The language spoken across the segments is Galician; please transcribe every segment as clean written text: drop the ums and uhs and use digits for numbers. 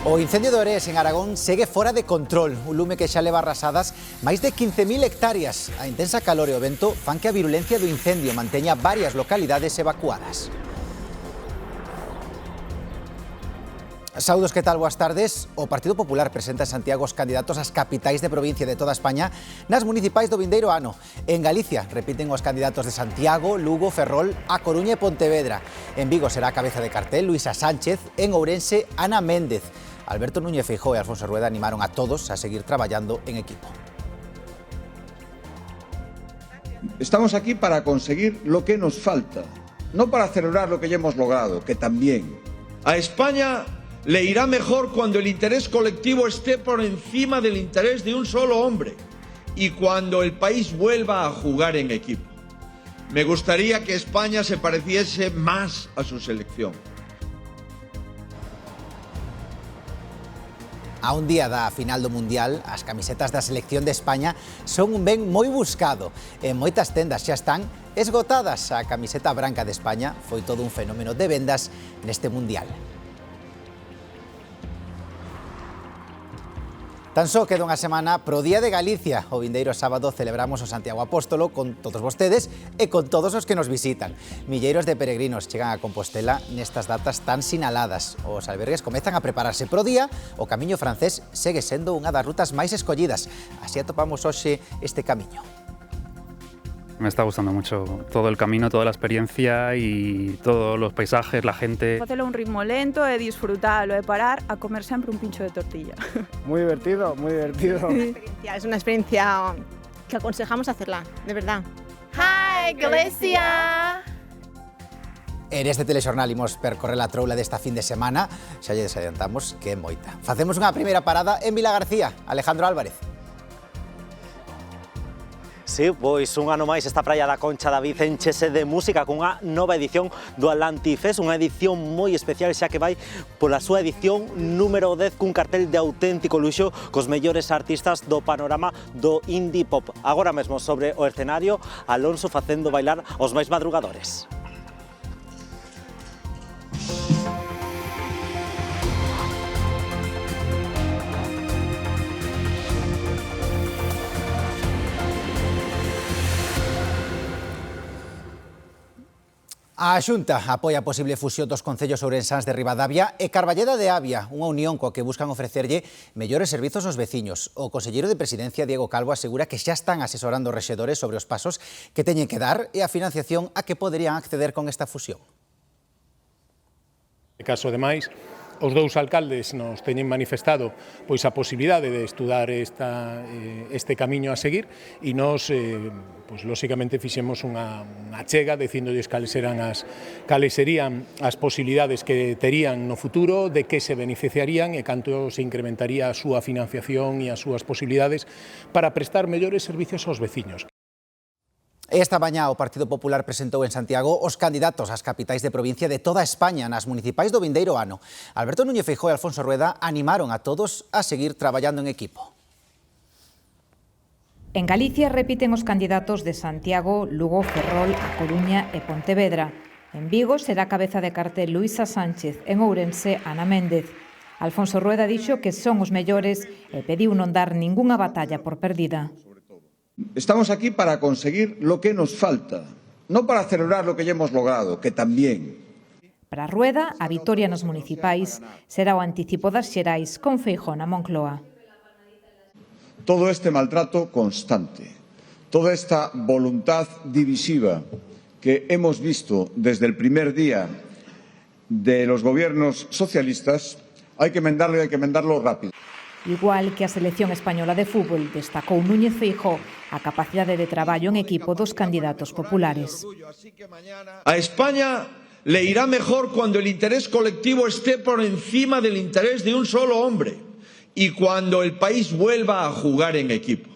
O incendio de Orés en Aragón segue fora de control. Un lume que xa leva arrasadas máis de 15.000 hectáreas. A intensa calor e o vento fan que a virulencia do incendio manteña varias localidades evacuadas. Saúdos, que tal? Boas tardes. O Partido Popular presenta en Santiago os candidatos ás capitais de provincia de toda España nas municipais do vindeiro ano. En Galicia repiten os candidatos de Santiago, Lugo, Ferrol, A Coruña e Pontevedra. En Vigo será a cabeza de cartel Luisa Sánchez, en Ourense Ana Méndez. Alberto Núñez Feijóo e Alfonso Rueda animaron a todos a seguir traballando en equipo. Estamos aquí para conseguir lo que nos falta, no para celebrar lo que ya hemos logrado, que también. A España le irá mejor cuando el interés colectivo esté por encima del interés de un solo hombre y cuando el país vuelva a jugar en equipo. Me gustaría que España se pareciese más a su selección. A un día da final do Mundial, as camisetas da selección de España son un ben moi buscado. En moitas tendas xa están esgotadas. A camiseta branca de España foi todo un fenómeno de vendas neste Mundial. Tan só queda unha semana pro Día de Galicia. O vindeiro sábado celebramos o Santiago Apóstolo con todos vostedes e con todos os que nos visitan. Milleiros de peregrinos chegan a Compostela nestas datas tan sinaladas. Os albergues comezan a prepararse pro día. O camiño francés segue sendo unha das rutas máis escollidas. Así atopamos hoxe este camiño. Me está gustando mucho todo el camino, toda la experiencia y todos los paisajes, la gente. Facelo a un ritmo lento e disfrutalo e parar a comer sempre un pincho de tortilla. Muy divertido, muy divertido. Es una experiencia que aconsejamos hacerla, de verdad. Hi, Galicia! En este telexornal imos percorrer a troula desta fin de semana. Xa lle adiantamos que é moita. Facemos unha primeira parada en Vilagarcía. Alejandro Álvarez. Sí, pois un ano máis esta praia da Concha David enchese de música cunha nova edición do Atlantifest, unha edición moi especial xa que vai pola súa edición número 10 cun cartel de auténtico luxo cos mellores artistas do panorama do indie pop. Agora mesmo sobre o escenario, Alonso facendo bailar os máis madrugadores. A Xunta apoia a posible fusión dos concellos ourensáns de Ribadavia e Carballeda de Avia, unha unión coa que buscan ofrecerlle mellores servizos aos veciños. O conselleiro de Presidencia, Diego Calvo, asegura que xa están asesorando os rexedores sobre os pasos que teñen que dar e a financiación a que poderían acceder con esta fusión. En caso, ademais, os dous alcaldes nos teñen manifestado pois a posibilidade de estudar este camiño a seguir e nós, pois, lóxicamente, fixemos unha chega dicindolles cales serían as posibilidades que terían no futuro, de que se beneficiarían e canto se incrementaría a súa financiación e as súas posibilidades para prestar mellores servicios aos veciños. Esta mañá o Partido Popular presentou en Santiago os candidatos ás capitais de provincia de toda España nas municipais do vindeiro ano. Alberto Núñez Feijóo e Alfonso Rueda animaron a todos a seguir traballando en equipo. En Galicia repiten os candidatos de Santiago, Lugo, Ferrol, A Coruña e Pontevedra. En Vigo será cabeza de cartel Luisa Sánchez, en Ourense Ana Méndez. Alfonso Rueda dixo que son os mellores e pediu non dar ningunha batalla por perdida. Estamos aquí para conseguir lo que nos falta, no para celebrar lo que ya hemos logrado, que también. Para Rueda, a vitoria nos municipais será o anticipo das xerais con Feijóo na Moncloa. Todo este maltrato constante, toda esta voluntad divisiva que hemos visto desde el primer día de los gobiernos socialistas, hay que enmendarlo y hay que enmendarlo rápido. Igual que a selección española de fútbol, destacou Núñez Feijóo a capacidade de traballo en equipo dos candidatos populares. A España le irá mejor cuando el interés colectivo esté por encima del interés de un solo hombre y cuando el país vuelva a jugar en equipo.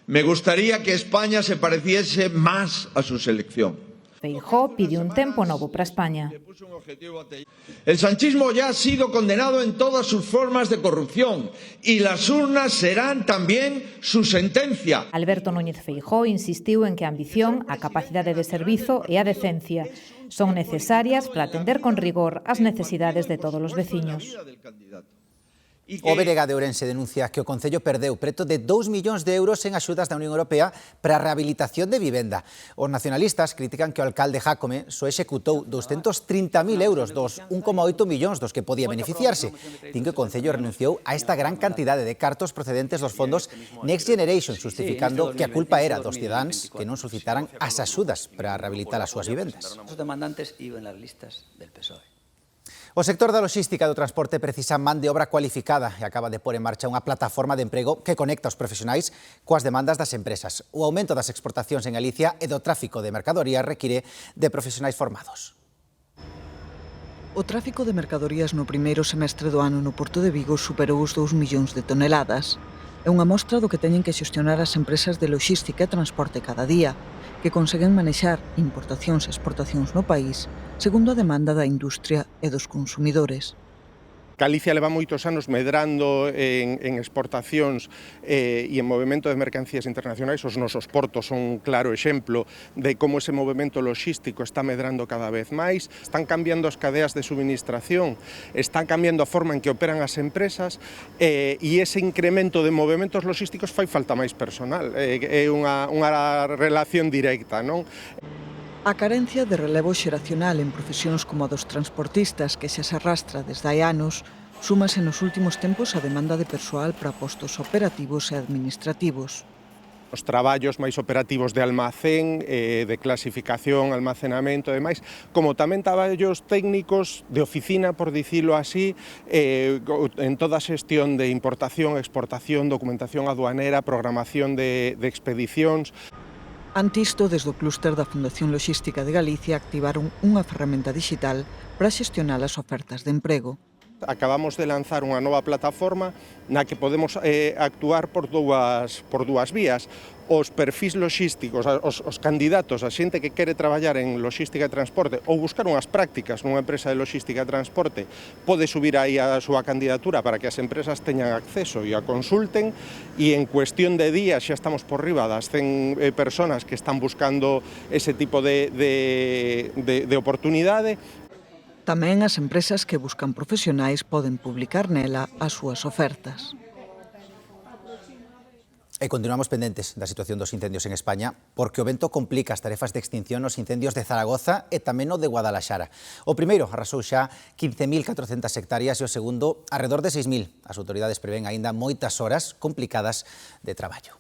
Me gustaría que España se pareciese más a su selección. Feijóo pide un tempo novo para España. El sanchismo ya ha sido condenado en todas sus formas de corrupción y las urnas serán también su sentencia. Alberto Núñez Feijóo insistiu en que a ambición, a capacidade de servizo e a decencia son necesarias para atender con rigor as necesidades de todos os veciños. O BNG de Ourense denuncia que o Concello perdeu preto de 2 millóns de euros en axudas da Unión Europea para a rehabilitación de vivenda. Os nacionalistas critican que o alcalde Jácome só executou 230.000 euros dos 1,8 millóns dos que podía beneficiarse. Din que o Concello renunciou a esta gran cantidade de cartos procedentes dos fondos Next Generation, justificando que a culpa era dos cidadáns que non solicitaran as axudas para rehabilitar as súas vivendas. Os demandantes iban nas listas del PSOE. O sector da logística e do transporte precisa man de obra cualificada e acaba de pôr en marcha unha plataforma de emprego que conecta os profesionais coas demandas das empresas. O aumento das exportacións en Galicia e do tráfico de mercadorías require de profesionais formados. O tráfico de mercadorías no primeiro semestre do ano no Porto de Vigo superou os 2 millóns de toneladas. É unha mostra do que teñen que xestionar as empresas de logística e transporte cada día, que conseguen manexar importacións e exportacións no país segundo a demanda da industria e dos consumidores. Galicia leva moitos anos medrando en exportacións e en movimento de mercancías internacionais. Os nosos portos son un claro exemplo de como ese movimento logístico está medrando cada vez máis. Están cambiando as cadeas de suministración, están cambiando a forma en que operan as empresas e ese incremento de movimentos logísticos fai falta máis personal. É unha relación directa, non? A carencia de relevo xeracional en profesións como a dos transportistas, que xa se arrastra desde hai anos, súmase nos últimos tempos a demanda de persoal para postos operativos e administrativos. Os traballos máis operativos de almacén, de clasificación, almacenamento e demais, como tamén traballos técnicos de oficina, por dicilo así, en toda a xestión de importación, exportación, documentación aduanera, programación de expedicións. Ante isto, desde o clúster da Fundación Logística de Galicia activaron unha ferramenta digital para xestionar as ofertas de emprego. Acabamos de lanzar unha nova plataforma na que podemos actuar por dúas vías. Os perfis logísticos, os candidatos, a xente que quere traballar en logística e transporte ou buscar unhas prácticas nunha empresa de logística e transporte, pode subir aí a súa candidatura para que as empresas teñan acceso e a consulten, e en cuestión de días xa estamos por riba das 100 personas que están buscando ese tipo de oportunidade. Tamén as empresas que buscan profesionais poden publicar nela as súas ofertas. E continuamos pendentes da situación dos incendios en España porque o vento complica as tarefas de extinción nos incendios de Zaragoza e tamén o de Guadalaxara. O primeiro arrasou xa 15.400 hectáreas e o segundo arredor de 6.000. As autoridades prevén aínda moitas horas complicadas de traballo.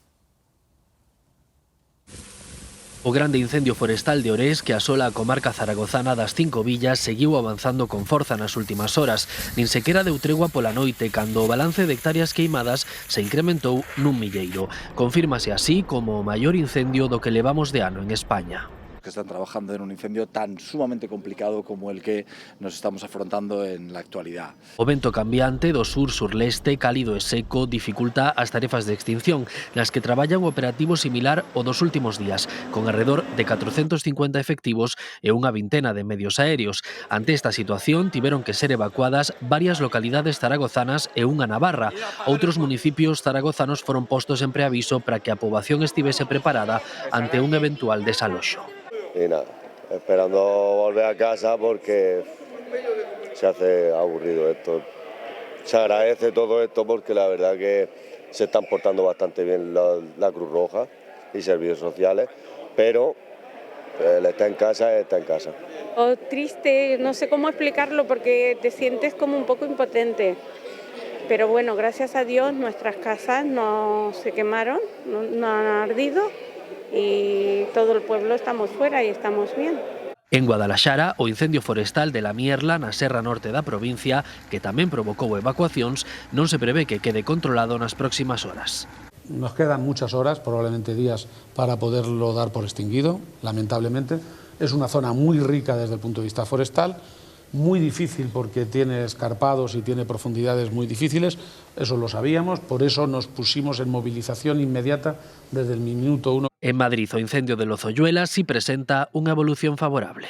O grande incendio forestal de Orés que asola a comarca zaragozana das 5 villas seguiu avanzando con forza nas últimas horas. Nin sequera deu tregua pola noite cando o balance de hectáreas queimadas se incrementou nun milleiro. Confírmase así como o maior incendio do que levamos de ano en España. Que están trabajando en un incendio tan sumamente complicado como el que nos estamos afrontando en la actualidad. O vento cambiante do sur-surleste, cálido e seco, dificulta as tarefas de extinción, nas que traballan un operativo similar ao dos últimos días, con alrededor de 450 efectivos e unha vintena de medios aéreos. Ante esta situación, tiveron que ser evacuadas varias localidades zaragozanas e unha Navarra. Outros municipios zaragozanos foron postos en preaviso para que a poboación estivese preparada ante un eventual desaloxo. Y nada, esperando volver a casa porque se hace aburrido esto. Se agradece todo esto porque la verdad que se están portando bastante bien la Cruz Roja y servicios sociales, pero él está en casa, está en casa. O triste, no sé cómo explicarlo porque te sientes como un poco impotente. Pero bueno, gracias a Dios nuestras casas no se quemaron, no han ardido. Y todo el pueblo estamos fuera y estamos bien. En Guadalaxara, o incendio forestal de la Mierla na Serra Norte da provincia, que tamén provocou evacuacións, non se prevé que quede controlado nas próximas horas. Nos quedan muchas horas, probablemente días, para poderlo dar por extinguido, lamentablemente. Es una zona muy rica desde el punto de vista forestal, muy difícil porque tiene escarpados y tiene profundidades muy difíciles, eso lo sabíamos, por eso nos pusimos en movilización inmediata desde el minuto 1. En Madrid, o incendio de Lozoyuela sí presenta unha evolución favorable.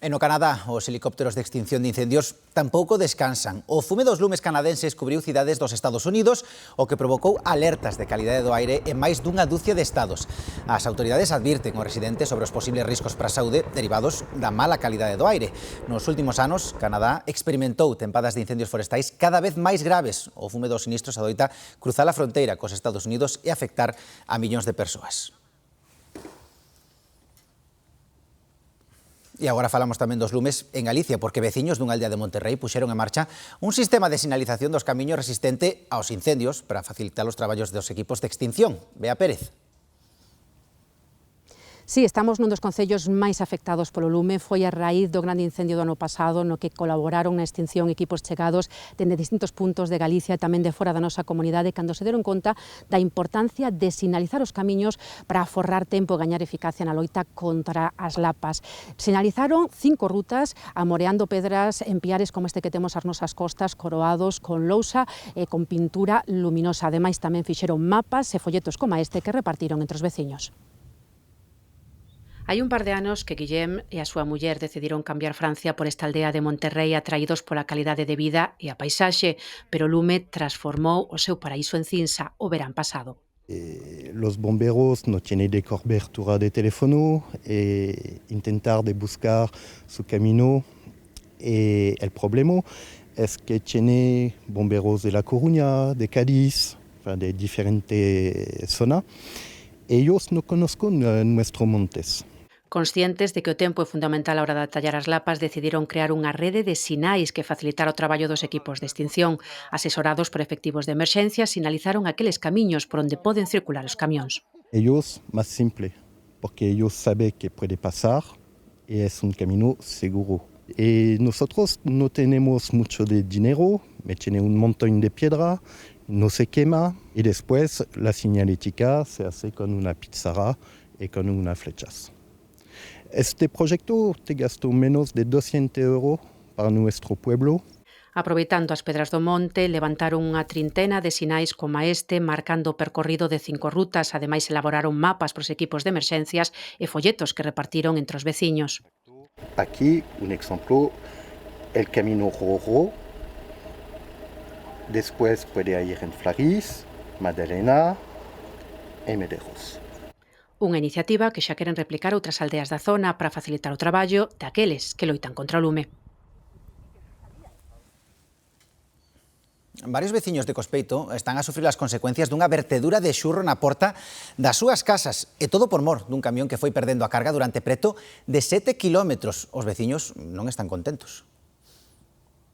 E no Canadá, os helicópteros de extinción de incendios tampouco descansan. O fume dos lumes canadenses cubriu cidades dos Estados Unidos, o que provocou alertas de calidade do aire en máis dunha dúcia de estados. As autoridades advirten aos residentes sobre os posibles riscos para a saúde derivados da mala calidade do aire. Nos últimos anos, Canadá experimentou tempadas de incendios forestais cada vez máis graves. O fume dos sinistros adoita cruzar a fronteira cos Estados Unidos e afectar a millóns de persoas. E agora falamos tamén dos lumes en Galicia, porque veciños dunha aldea de Monterrey puxeron en marcha un sistema de sinalización dos camiños resistente aos incendios para facilitar os traballos dos equipos de extinción. Bea Pérez. Sí, estamos nun dos concellos máis afectados polo lume. Foi a raíz do grande incendio do ano pasado no que colaboraron na extinción equipos chegados dende distintos puntos de Galicia e tamén de fora da nosa comunidade, cando se deron conta da importancia de sinalizar os camiños para aforrar tempo e gañar eficacia na loita contra as lapas. Sinalizaron 5 rutas, amoreando pedras en piares como este que temos ás nosas costas, coroados con lousa e con pintura luminosa. Ademais, tamén fixeron mapas e folletos como este que repartiron entre os veciños. Hai un par de anos que Guillem e a súa muller decidiron cambiar Francia por esta aldea de Monterrey atraídos pola calidade de vida e a paisaxe, pero o lume transformou o seu paraíso en cinza o verán pasado. Los bomberos no tienen de cobertura de teléfono e intentar de buscar su camino. El problema es que tiene bomberos de La Coruña, de Cádiz, de diferentes zonas. Ellos no conocen nuestros montes. Conscientes de que o tempo é fundamental a hora de tallar as lapas, decidiron crear unha rede de sinais que facilitara o traballo dos equipos de extinción. Asesorados por efectivos de emerxencia, sinalizaron aqueles camiños por onde poden circular os camións. Ellos más simple, porque ellos saben que puede pasar y es un camino seguro. Y nosotros no tenemos mucho de dinero, me tiene un montón de piedra, no se quema y después la señalética se hace con una pizarra y con unas flechas. Este proyecto te gastó menos de 200 € para nuestro pueblo. Aproveitando as pedras do monte, levantaron unha trintena de sinais como este, marcando o percorrido de 5 rutas. Ademais, elaboraron mapas pros equipos de emerxencias e folletos que repartiron entre os veciños. Aquí, un ejemplo, el camino rojo. Después puede ir en Flariz, Madalena e Medeiros. Unha iniciativa que xa queren replicar outras aldeas da zona para facilitar o traballo daqueles que loitan contra o lume. Varios veciños de Cospeito están a sufrir as consecuencias dunha vertedura de xurro na porta das súas casas, e todo por mor dun camión que foi perdendo a carga durante preto de 7 kilómetros. Os veciños non están contentos.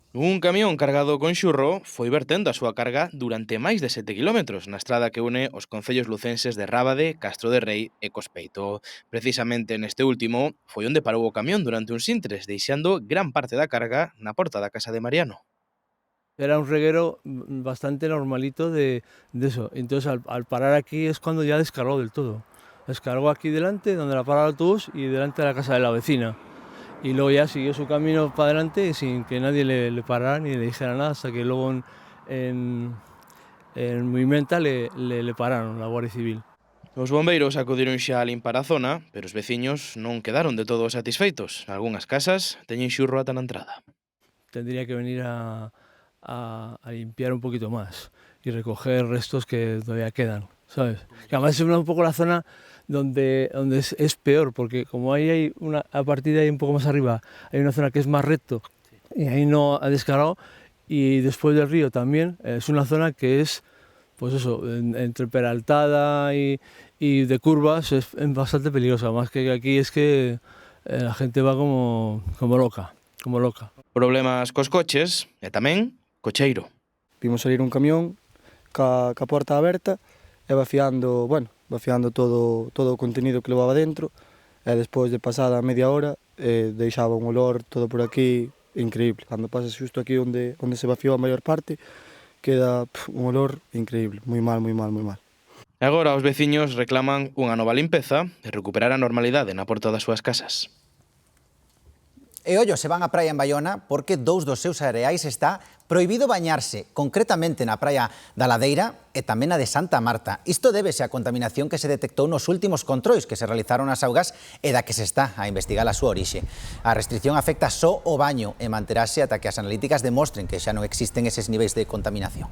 Un camión cargado con xurro foi vertendo a súa carga durante máis de 7 kilómetros na estrada que une os concellos lucenses de Rábade, Castro de Rei e Cospeito. Precisamente neste último foi onde parou o camión durante uns intres, deixando gran parte da carga na porta da casa de Mariano. Era un reguero bastante normalito de eso. Entonces al parar aquí es cuando ya descargó del todo. Descargó aquí delante, donde la paraba el autobús, y delante de la casa de la vecina. Y luego ya siguió su camino para adelante sin que nadie le parara ni le dijera nada, hasta que luego en Movimenta le pararon, la Guardia Civil. Os bombeiros acudiron xa a limpar a zona, pero os veciños non quedaron de todo satisfeitos. Algúnas casas teñen xurro ata na entrada. Tendría que venir a limpiar un poquito más y recoger restos que todavía quedan, ¿sabes? Que además es un poco la zona donde es peor, porque como hay a partir de ahí un poco más arriba, hay una zona que es más recto, y ahí no ha descargado, y después del río también, es una zona que es, pues eso, entre peraltada y de curvas, es bastante peligrosa, más que aquí es que la gente va como loca. Problemas cos coches e tamén cocheiro. Vimos salir un camión ca porta aberta e vaciando todo o contenido que levaba dentro, e despois de pasada media hora deixaba un olor todo por aquí increíble. Cando pasas xusto aquí onde se vaciou a maior parte, queda un olor increíble, moi mal. Agora os veciños reclaman unha nova limpeza e recuperar a normalidade na porta das súas casas. E ollo, se van á praia en Baiona porque 2 dos seus areais está prohibido bañarse, concretamente na praia da Ladeira e tamén na de Santa Marta. Isto débese á contaminación que se detectou nos últimos controis que se realizaron nas augas e da que se está a investigar a súa orixe. A restricción afecta só o baño e manterase ata que as analíticas demostren que xa non existen eses niveis de contaminación.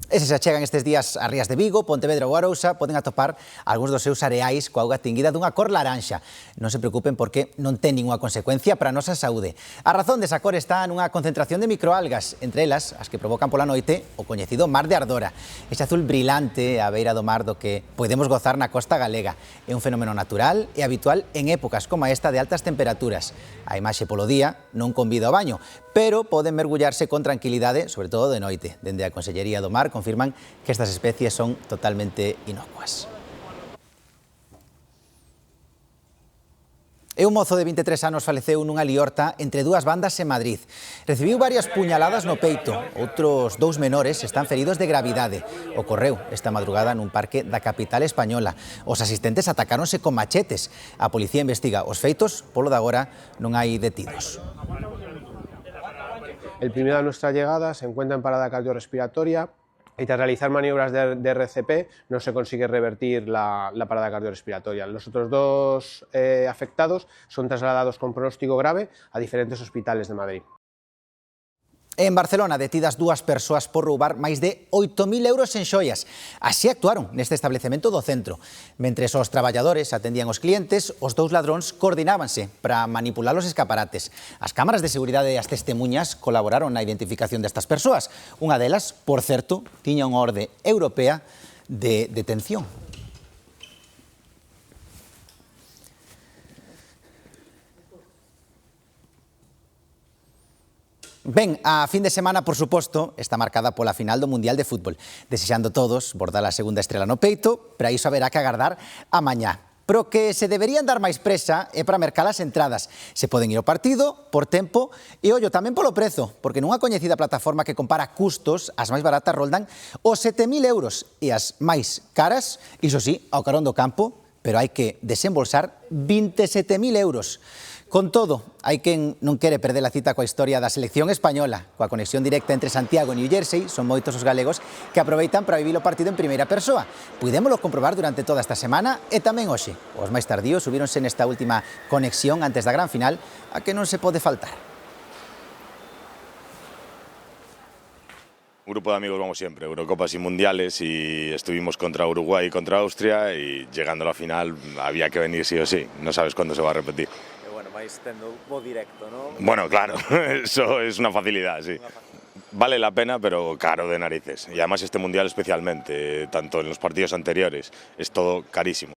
E se se achegan estes días a rías de Vigo, Pontevedra ou Arousa, poden atopar algúns dos seus areais coa auga tinguida dunha cor laranxa. Non se preocupen porque non ten ninguna consecuencia para a nosa saúde. A razón desa cor está nunha concentración de microalgas, entre elas as que provocan pola noite o coñecido mar de Ardora. Ese azul brilante á beira do mar do que podemos gozar na costa galega. É un fenómeno natural e habitual en épocas como esta de altas temperaturas. A imaxe polo día non convida ao baño, pero poden mergullarse con tranquilidade, sobre todo de noite. Dende a Consellería do Mar confirman que estas especies son totalmente inocuas. E un mozo de 23 anos faleceu nunha liorta entre dúas bandas en Madrid. Recibiu varias puñaladas no peito. Outros 2 menores están feridos de gravidade. Ocorreu esta madrugada nun parque da capital española. Os asistentes atacáronse con machetes. A policía investiga os feitos, polo de agora non hai detidos. El primero de nuestra llegada se encuentra en parada cardiorrespiratoria y tras realizar maniobras de RCP no se consigue revertir la parada cardiorrespiratoria. Los otros 2 afectados son trasladados con pronóstico grave a diferentes hospitales de Madrid. En Barcelona, detidas 2 persoas por roubar máis de 8.000 euros en xoias. Así actuaron neste establecemento do centro. Mentres os traballadores atendían os clientes, os 2 ladróns coordinábanse para manipular os escaparates. As cámaras de seguridade e as testemunhas colaboraron na identificación destas persoas. Unha delas, por certo, tiña unha orde europea de detención. Ben, a fin de semana, por suposto, está marcada pola final do Mundial de Fútbol. Desexando todos bordar a segunda estrela no peito, pero aí iso haberá que agardar a mañá. Pero que se deberían dar máis presa é para mercar as entradas. Se poden ir ao partido, por tempo, e ollo, tamén polo prezo, porque nunha coñecida plataforma que compara custos, as máis baratas roldan os 7.000 euros e as máis caras, iso sí, ao carón do campo, pero hai que desembolsar 27.000 euros. Con todo, hai quen non quere perder a cita coa historia da selección española. Coa conexión directa entre Santiago e New Jersey, son moitos os galegos que aproveitan para vivir o partido en primeira persoa. Puidémolo comprobar durante toda esta semana e tamén hoxe. Os máis tardíos subíronse nesta última conexión antes da gran final, a que non se pode faltar. Un grupo de amigos vamos siempre, Eurocopas y Mundiales, y estuvimos contra Uruguay y contra Austria, y llegando a la final había que venir sí o sí, no sabes cuándo se va a repetir. Vais tendo bo directo, ¿no? Bueno, claro, eso es una facilidad, sí. Vale la pena, pero caro de narices. Y además este Mundial especialmente, tanto en los partidos anteriores, es todo carísimo.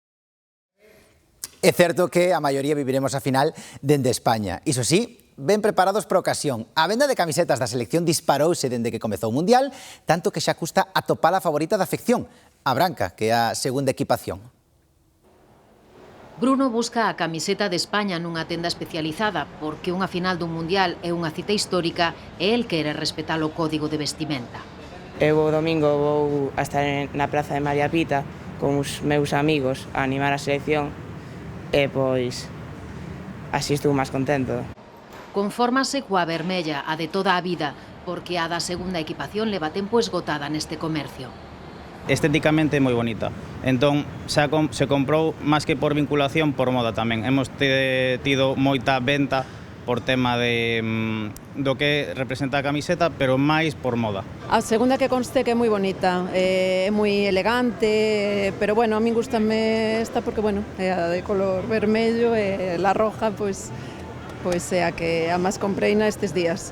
É certo que a maioría viviremos a final dende España. Iso sí, ben preparados para a ocasión. A venda de camisetas da selección disparouse dende que comezou o Mundial, tanto que xa custa atopar a favorita da afección, a branca, que é a segunda equipación. Bruno busca a camiseta de España nunha tenda especializada porque unha final dun mundial é unha cita histórica e el quere respetar o código de vestimenta. Eu o domingo vou a estar na Praza de María Pita con os meus amigos a animar a selección e pois así estou máis contento. Confórmase coa vermella, a de toda a vida, porque a da segunda equipación leva tempo esgotada neste comercio. Estéticamente é moi bonita. Entón, se comprou máis que por vinculación, por moda tamén. Hemos tido moita venta por tema do que representa a camiseta, pero máis por moda. A segunda que conste que é moi bonita, é moi elegante, pero bueno, a min gustame esta porque, bueno, é a de color vermello e la roja, pois é a que a máis compreina estes días.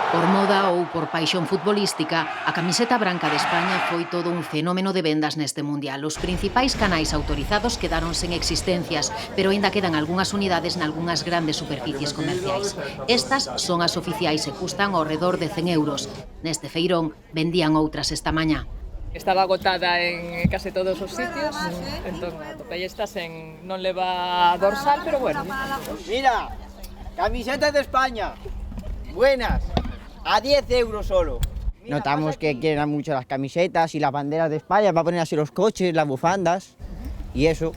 Por moda ou por paixón futbolística, a camiseta branca de España foi todo un fenómeno de vendas neste Mundial. Os principais canais autorizados quedaron sen existencias, pero aínda quedan algunhas unidades nalgunhas grandes superficies comerciais. Estas son as oficiais e custan ao redor de 100 euros. Neste feirón vendían outras esta mañá. Estaba agotada en case todos os sitios, entón atopei estas en non leva dorsal, pero bueno. Mira, camisetas de España, buenas. A 10 euros solo. Notamos que quieren mucho las camisetas y las banderas de España, va a poner así los coches, las bufandas y eso.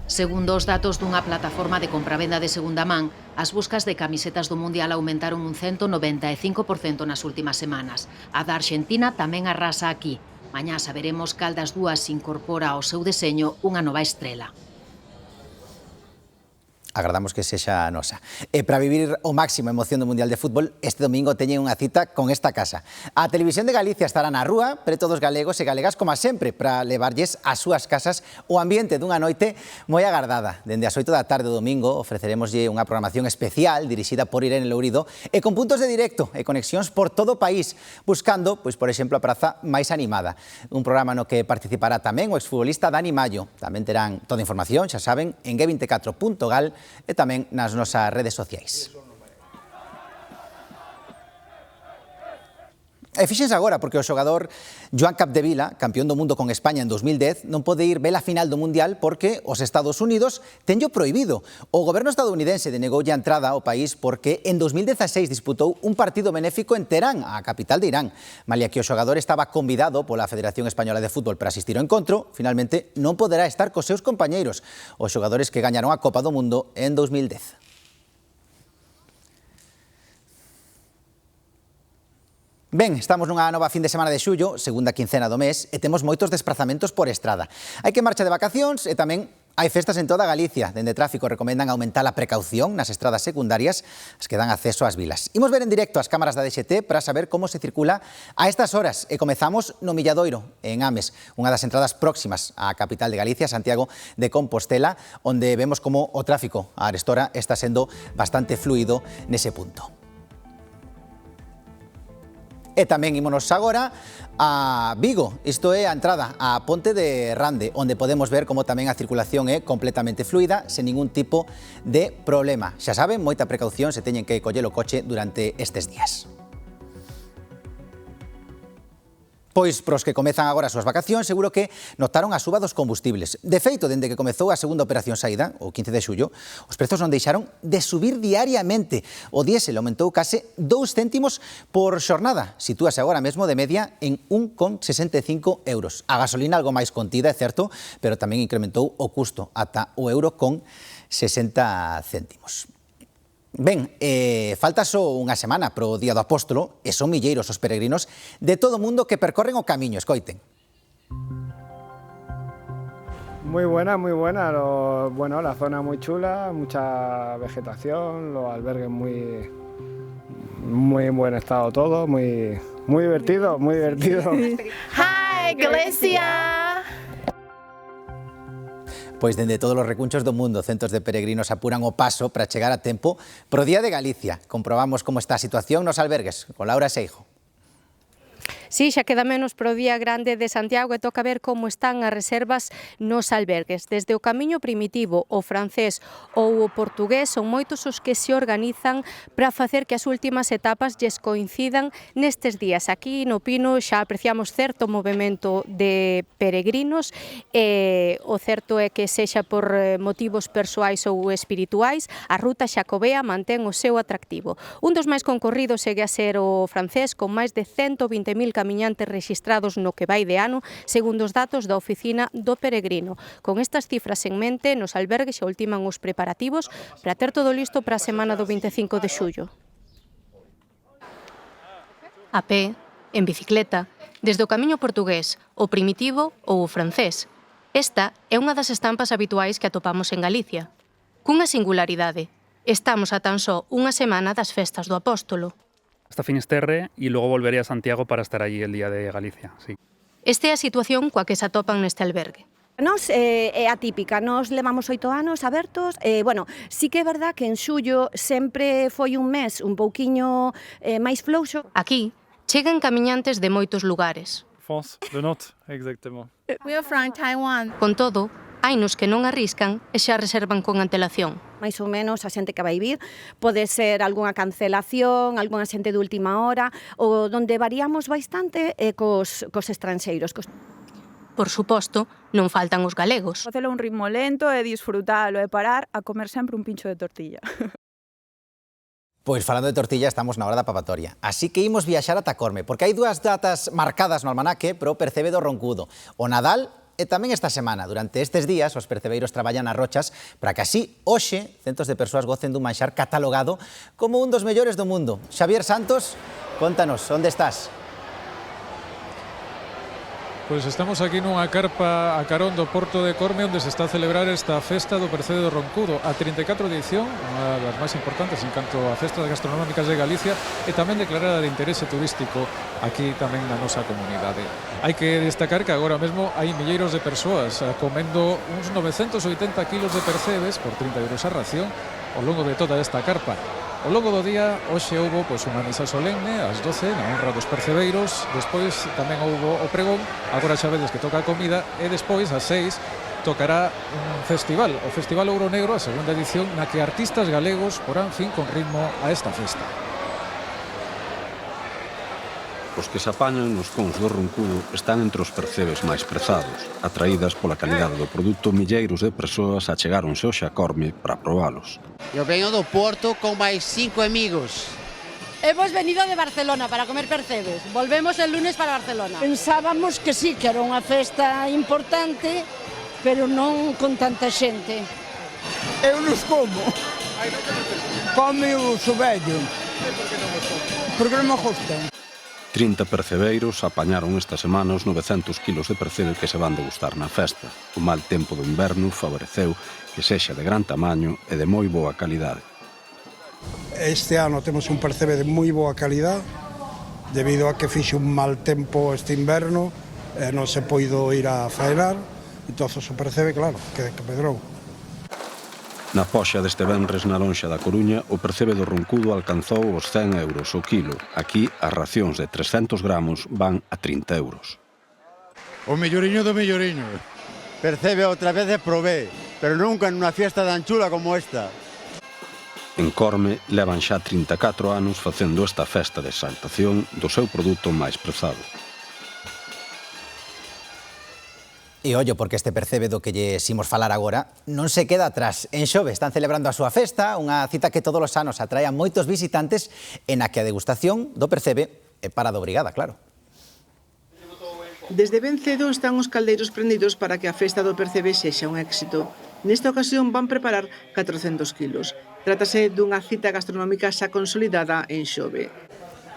Segundo os datos dunha plataforma de compravenda de segunda man, as buscas de camisetas do Mundial aumentaron un 195% nas últimas semanas. A da Arxentina tamén arrasa aquí. Mañá saberemos cal das dúas incorpora ao seu deseño unha nova estrela. Agardamos que sexa a nosa. E para vivir o máximo emoción do Mundial de Fútbol, este domingo teñen unha cita con esta casa. A Televisión de Galicia estará na rúa, preto dos galegos e galegas como sempre, para levarlles ás súas casas o ambiente dunha noite moi agardada. Dende as 8 da tarde do domingo ofreceremoslle unha programación especial dirixida por Irene Lourido e con puntos de directo e conexións por todo o país, buscando, pois por exemplo, a praza máis animada. Un programa no que participará tamén o exfutbolista Dani Mallo. Tamén terán toda a información, xa saben, en g24.gal e tamén nas nosas redes sociais. E fíxense agora, porque o xogador Joan Capdevila, campeón do mundo con España en 2010, non pode ir ver a final do Mundial porque os Estados Unidos tenllo prohibido. O goberno estadounidense denegoulle a entrada ao país porque en 2016 disputou un partido benéfico en Teherán, a capital de Irán. Malia que o xogador estaba convidado pola Federación Española de Fútbol para asistir ao encontro, finalmente non poderá estar cos seus compañeiros, os xogadores que gañaron a Copa do Mundo en 2010. Ben, estamos nunha nova fin de semana de xullo, segunda quincena do mes, e temos moitos desprazamentos por estrada. Hai que marcha de vacacións e tamén hai festas en toda Galicia. Dende Tráfico recomendan aumentar a precaución nas estradas secundarias, as que dan acceso ás vilas. Imos ver en directo as cámaras da DXT para saber como se circula a estas horas. E comezamos no Milladoiro, en Ames, unha das entradas próximas á capital de Galicia, Santiago de Compostela, onde vemos como o tráfico a arestora está sendo bastante fluido nese punto. E tamén ímonos agora a Vigo, isto é a entrada á Ponte de Rande, onde podemos ver como tamén a circulación é completamente fluida, sen ningún tipo de problema. Xa saben, moita precaución se teñen que coller o coche durante estes días. Pois, pros que comezan agora as súas vacacións, seguro que notaron a suba dos combustibles. De feito, dende que comezou a segunda operación saída, o 15 de xullo, os prezos non deixaron de subir diariamente. O diésel aumentou case 2 céntimos por xornada. Sitúase agora mesmo de media en 1,65 euros. A gasolina algo máis contida, é certo, pero tamén incrementou o custo ata o euro con 60 céntimos. Ben, falta só unha semana pro Día do Apóstolo e son milleiros os peregrinos de todo o mundo que percorren o camiño, escoiten. Muy buena, la zona muy chula, mucha vegetación, los albergues muy en buen estado todo, muy divertido. Hi, Iglesia! Pois dende todos os recunchos do mundo, centos de peregrinos apuran o paso para chegar a tempo pro Día de Galicia. Comprobamos como está a situación nos albergues, con Laura Seijo. Sí, xa queda menos pro Día Grande de Santiago e toca ver como están as reservas nos albergues. Desde o camiño primitivo, o francés ou o portugués son moitos os que se organizan para facer que as últimas etapas lles coincidan nestes días. Aquí no Pino xa apreciamos certo movimento de peregrinos e o certo é que sexa por motivos persoais ou espirituais, a ruta xacobea mantén o seu atractivo. Un dos máis concorridos segue a ser o francés, con máis de 120.000 camiñantes rexistrados no que vai de ano, segundo os datos da Oficina do Peregrino. Con estas cifras en mente, nos albergues xa ultiman os preparativos para ter todo listo para a semana do 25 de xullo. A pé, en bicicleta, desde o camiño portugués, o primitivo ou o francés. Esta é unha das estampas habituais que atopamos en Galicia. Cunha singularidade, estamos a tan só unha semana das festas do Apóstolo. Hasta Finisterre y luego volveré a Santiago para estar allí el día de Galicia, sí. Esta é a situación coa que se atopan neste albergue. Nos é atípica, nos levamos 8 anos abertos, sí que é verdad que en xullo sempre foi un mes un pouquiño máis flouxo. Aquí chegan camiñantes de moitos lugares. France, le Nord, exactement. We are from Taiwan. Con todo, hainos que non arriscan e xa reservan con antelación. Mais ou menos a xente que vai vir, pode ser algunha cancelación, algunha xente de última hora, ou donde variamos bastante cos estranxeiros. Por suposto, non faltan os galegos. Facelo un ritmo lento e disfrutalo e parar a comer sempre un pincho de tortilla. Pois falando de tortilla, estamos na hora da papatoria. Así que imos viaxar ata Corme, porque hai dúas datas marcadas no almanaque pro percebe do roncudo. O Nadal E tamén esta semana, durante estes días, os percebeiros traballan nas rochas para que así, hoxe, centos de persoas gocen dun manxar catalogado como un dos mellores do mundo. Xavier Santos, contanos, onde estás? Pois estamos aquí nunha carpa a carón do Porto de Corme, onde se está a celebrar esta festa do Percebe do Roncudo, a 34 edición, unha das máis importantes en canto a festas gastronómicas de Galicia, e tamén declarada de interese turístico aquí tamén na nosa comunidade. Hai que destacar que agora mesmo hai milleiros de persoas comendo uns 980 kilos de percebes por 30 euros a ración ao longo de toda esta carpa. Ao longo do día, hoxe houbo unha misa solemne ás 12 na honra dos percebeiros, despois tamén houbo o pregón, agora xa vedes que toca a comida, e despois ás 6 tocará un festival, o Festival Ouro Negro, a segunda edición, na que artistas galegos porán fin con ritmo a esta festa. Os que se apañan nos cons do Roncudo están entre os percebes máis prezados. Atraídas pola calidade do produto, milleiros de persoas achegáronse hoxe a Corme para probalos. Eu venho do Porto con máis 5 amigos. Hemos venido de Barcelona para comer percebes. Volvemos el lunes para Barcelona. Pensábamos que sí, que era unha festa importante, pero non con tanta xente. Eu nos como. Come o vello. Porque non me gustan. 30 percebeiros apañaron esta semana os 900 kilos de percebe que se van degustar na festa. O mal tempo do inverno favoreceu que sexa de gran tamaño e de moi boa calidade. Este ano temos un percebe de moi boa calidade, debido a que fixe un mal tempo este inverno e non se poido ir a faenar, entón o percebe, claro, que pedrou. Na poxa deste venres na lonxa da Coruña, o percebe do Roncudo alcanzou os 100 euros o kilo. Aquí, as racións de 300 gramos van a 30 euros. O melloriño do melloriño. Percebe outra vez e probé, pero nunca nunha fiesta tan chula como esta. En Corme levan xa 34 anos facendo esta festa de exaltación do seu produto máis prezado. E ollo, porque este percebe do que lles imos falar agora non se queda atrás. En Xove están celebrando a súa festa, unha cita que todos os anos atrae a moitos visitantes e na que a degustación do percebe é para da obrigada, claro. Desde ben cedo están os caldeiros prendidos para que a festa do percebe sexa un éxito. Nesta ocasión van preparar 400 kilos. Trátase dunha cita gastronómica xa consolidada en Xove.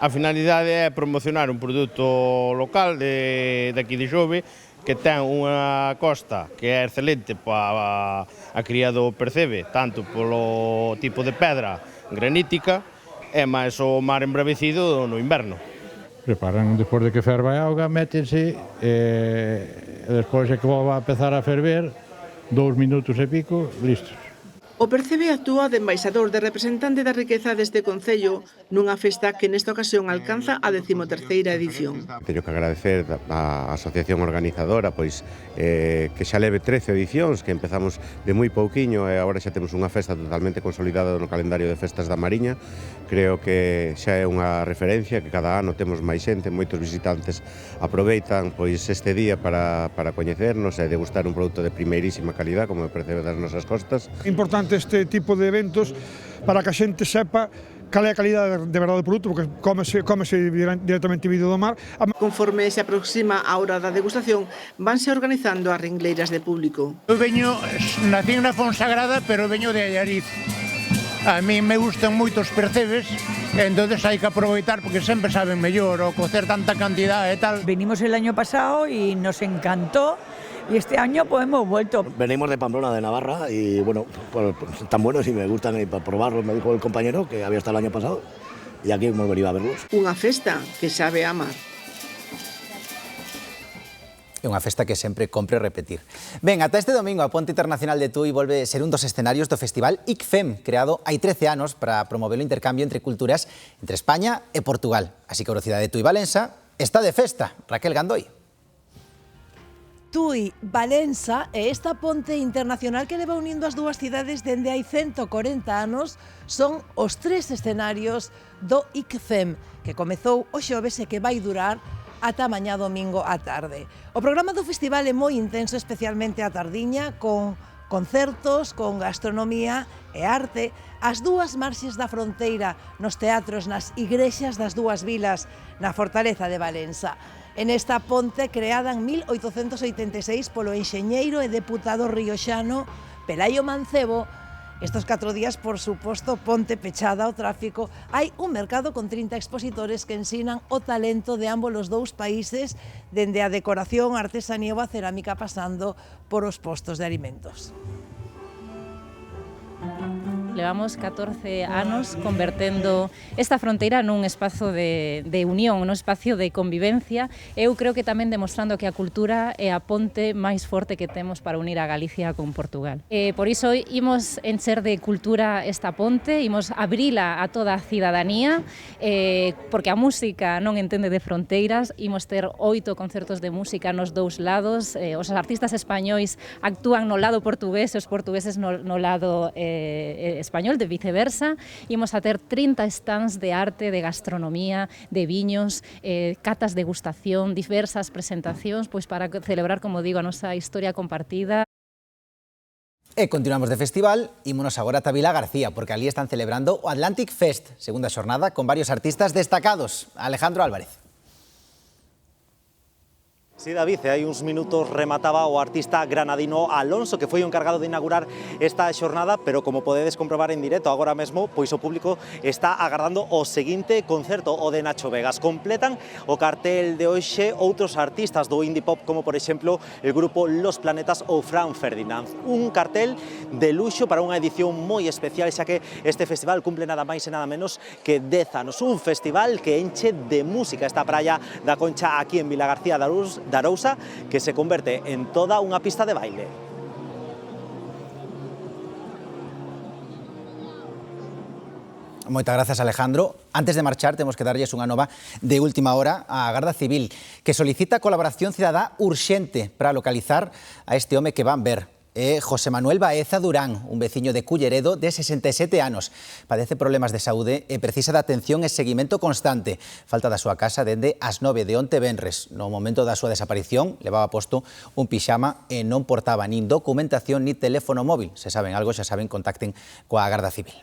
A finalidade é promocionar un produto local de aquí de Xove, que ten unha costa que é excelente para a cría do percebe, tanto polo tipo de pedra granítica e máis o mar embravecido no inverno. Preparan, despois de que ferva a auga, métense e despois é que volva a empezar a ferver, 2 minutos e pico, listos. O percebe actúa de embaixador de representante da riqueza deste concello nunha festa que nesta ocasión alcanza a 13ª edición. Teño que agradecer á asociación organizadora pois que xa leve 13 edicións, que empezamos de moi pouquiño e agora xa temos unha festa totalmente consolidada no calendario de festas da Mariña. Creo que xa é unha referencia, que cada ano temos máis xente, moitos visitantes aproveitan pois este día para coñecernos e degustar un produto de primeirísima calidad como o percebe das nosas costas. Importante este tipo de eventos para que a xente sepa cal é a calidade de verdade do produto, porque cómese directamente vindo do mar. Conforme se aproxima a hora da degustación, vanse organizando as ringleiras de público. Eu nací na Fonsagrada, pero veño de Allariz. A mí me gustan moito os percebes, e entonces hai que aproveitar porque sempre saben mellor, o cocer tanta cantidad e tal. Venimos el año pasado y nos encantó. Y este año pues hemos vuelto. Venimos de Pamplona, de Navarra, y bueno, pues están buenos y me gustan y para probarlos, me dijo el compañero que había estado el año pasado y aquí hemos venido a verlos. Unha festa que sabe amar. É unha festa que sempre compre repetir. Ben, ata este domingo a Ponte Internacional de Tui volve ser un dos escenarios do Festival ICFEM, creado hai 13 anos para promover o intercambio entre culturas entre España e Portugal. Así que a cidade de Tui Valença está de festa. Raquel Gandoy. Tui, Valença e esta ponte internacional que leva unindo as dúas cidades dende hai 140 anos son os 3 escenarios do ICFEM, que comezou o xoves e que vai durar ata mañá domingo á tarde. O programa do festival é moi intenso, especialmente a tardiña, con concertos, con gastronomía e arte, as dúas marxes da fronteira, nos teatros, nas igrexas das dúas vilas, na fortaleza de Valença. en esta ponte creada en 1886 polo enxeñeiro e deputado rioxano Pelayo Mancebo. Estos 4 días, por suposto, ponte pechada ao tráfico. Hai un mercado con 30 expositores que ensinan o talento de ambos os dous países, dende a decoración, a artesanía ou a cerámica, pasando por os postos de alimentos. Levamos 14 anos convertendo esta fronteira nun espazo de unión, nun espacio de convivencia. Eu creo que tamén demostrando que a cultura é a ponte máis forte que temos para unir a Galicia con Portugal. Por iso imos encher de cultura esta ponte, imos abrila a toda a cidadanía, porque a música non entende de fronteiras. Imos ter 8 concertos de música nos dous lados. Os artistas españois actúan no lado portugués e os portugueses no lado español, de viceversa. Imos a ter 30 stands de arte, de gastronomía, de viños, catas de degustación, diversas presentacións, pois para celebrar, como digo, a nosa historia compartida. E continuamos de festival, ímonos agora a Tavila García, porque ali están celebrando o Atlantic Fest, segunda xornada con varios artistas destacados. Alejandro Álvarez. Sí, David, hai uns minutos remataba o artista granadino Alonso, que foi o encargado de inaugurar esta xornada, pero como podedes comprobar en directo agora mesmo, pois o público está agardando o seguinte concerto, o de Nacho Vegas. Completan o cartel de hoxe outros artistas do indie pop, como por exemplo el grupo Los Planetas ou Fran Ferdinand. Un cartel de luxo para unha edición moi especial, xa que este festival cumple nada máis e nada menos que 10 anos. Un festival que enche de música esta praia da Concha aquí en Vilagarcía de Arousa, que se converte en toda unha pista de baile. Moitas grazas, Alejandro. Antes de marchar, temos que darlles unha nova de última hora á Garda Civil, que solicita colaboración cidadá urxente para localizar a este home que van ver. É José Manuel Baeza Durán, un veciño de Culleredo de 67 anos. Padece problemas de saúde e precisa de atención e seguimento constante. Falta da súa casa dende as 9 de onte venres. No momento da súa desaparición, levaba posto un pixama e non portaba nin documentación ni teléfono móvil. Se saben algo, xa saben, contacten coa Garda Civil.